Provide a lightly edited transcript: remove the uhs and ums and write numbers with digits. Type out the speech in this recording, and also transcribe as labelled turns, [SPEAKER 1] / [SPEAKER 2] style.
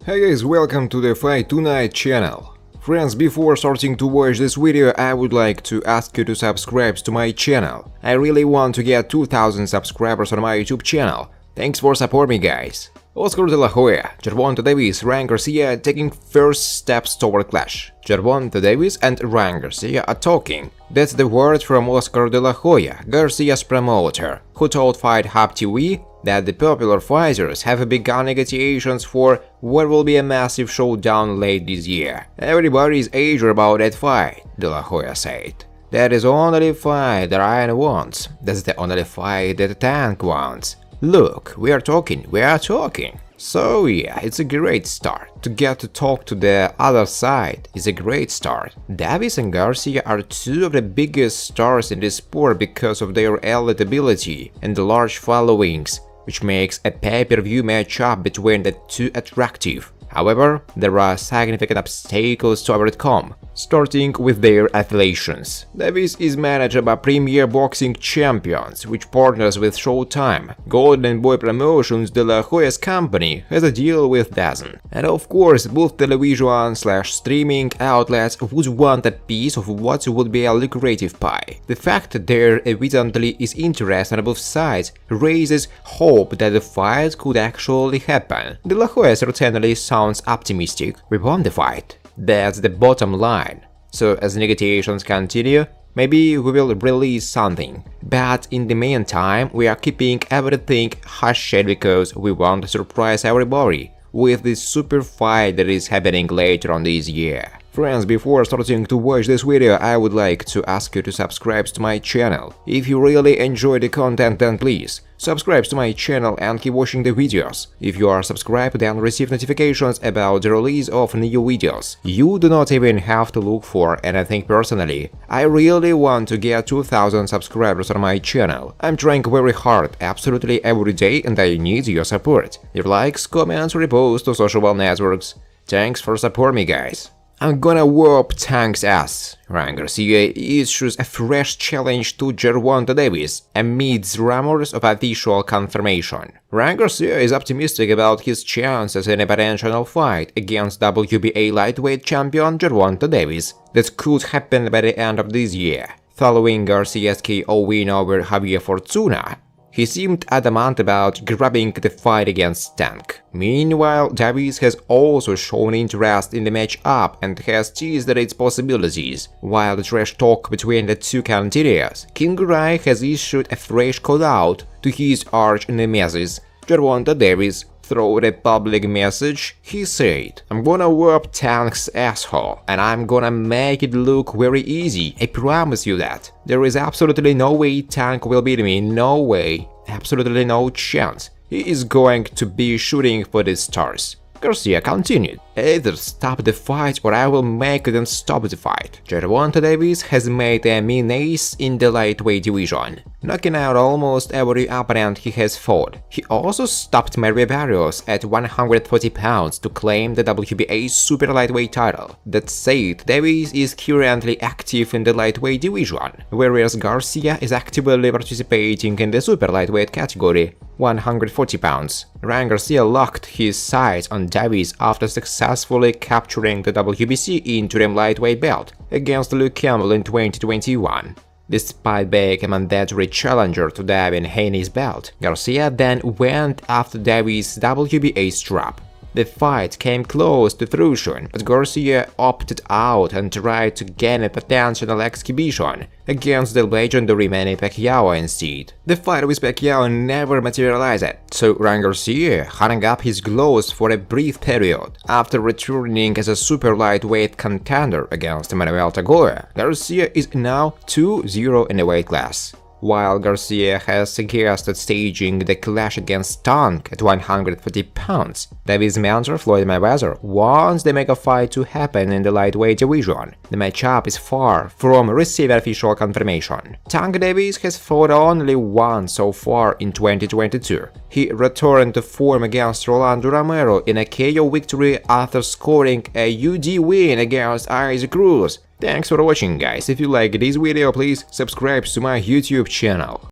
[SPEAKER 1] Hey guys, welcome to the Fight Tonight channel. Friends, before starting to watch this video, I would like to ask you to subscribe to my channel. I really want to get 2000 subscribers on my YouTube channel. Thanks for supporting me, guys. Oscar De La Hoya, Gervonta Davis, Ryan Garcia taking first steps toward clash. Gervonta Davis and Ryan Garcia are talking. That's the word from Oscar De La Hoya, Garcia's promoter, who told Fight Hub TV that the popular fighters have begun negotiations for what will be a massive showdown late this year. Everybody is eager about that fight, De La Hoya said. That is the only fight that Ryan wants. That's the only fight that Tank wants. Look, we are talking. So yeah, it's a great start. To get to talk to the other side is a great start. Davis and Garcia are two of the biggest stars in this sport because of their elite ability and the large followings, which makes a pay-per-view matchup between the two attractive. However, there are significant obstacles to overcome, starting with their affiliations. Davis is managed by Premier Boxing Champions, which partners with Showtime. Golden Boy Promotions, De La Hoya's company, has a deal with DAZN. And of course, both television/streaming outlets would want a piece of what would be a lucrative pie. The fact that there evidently is interest on both sides raises hope that the fight could actually happen. De La Hoya certainly sounds optimistic. We won the fight. That's the bottom line. So as negotiations continue, maybe we will release something. But in the meantime, we are keeping everything hush because we want to surprise everybody with this super fight that is happening later on this year. Friends, before starting to watch this video, I would like to ask you to subscribe to my channel. If you really enjoy the content, then please subscribe to my channel and keep watching the videos. If you are subscribed, then receive notifications about the release of new videos. You do not even have to look for anything personally. I really want to get 2000 subscribers on my channel. I'm trying very hard, absolutely every day, and I need your support. Your likes, comments, reposts to social networks. Thanks for supporting me, guys. I'm gonna whoop Tank's ass. Ryan Garcia issues a fresh challenge to Gervonta Davis amidst rumors of official confirmation. Ryan Garcia is optimistic about his chances in a potential fight against WBA lightweight champion Gervonta Davis that could happen by the end of this year. Following Garcia's KO win over Javier Fortuna, he seemed adamant about grabbing the fight against Tank. Meanwhile, Davis has also shown interest in the matchup and has teased its possibilities. While the trash talk between the two continues, King Rai has issued a fresh call-out to his arch-nemesis, Gervonta Davis. Through a public message, he said, "I'm gonna whoop Tank's asshole, and I'm gonna make it look very easy, I promise you that. There is absolutely no way Tank will beat me, no way, absolutely no chance. He is going to be shooting for the stars." Garcia continued, "Either stop the fight or I will make them stop the fight." Gervonta Davis has made a menace in the lightweight division, knocking out almost every opponent he has fought. He also stopped Mario Barrios at 140 pounds to claim the WBA super lightweight title. That said, Davis is currently active in the lightweight division, whereas Garcia is actively participating in the super lightweight category, 140 pounds. Ryan Garcia locked his sights on Davis after successfully capturing the WBC interim lightweight belt against Luke Campbell in 2021. Despite being a mandatory challenger to Devin Haney's belt, Garcia then went after Davis' WBA strap. The fight came close to fruition, but Garcia opted out and tried to gain a potential exhibition against the legendary Manny Pacquiao instead. The fight with Pacquiao never materialized, so Ryan Garcia hung up his gloves for a brief period. After returning as a super lightweight contender against Manuel Tagoya, Garcia is now 2-0 in the weight class. While Garcia has suggested staging the clash against Tank at 140 pounds, Davis' mentor Floyd Mayweather wants the mega fight to happen in the lightweight division. The matchup is far from receiving official confirmation. Tank Davis has fought only once so far in 2022. He returned to form against Rolando Romero in a KO victory after scoring a UD win against Isaac Cruz. Thanks for watching, guys. If you like this video, please subscribe to my YouTube channel.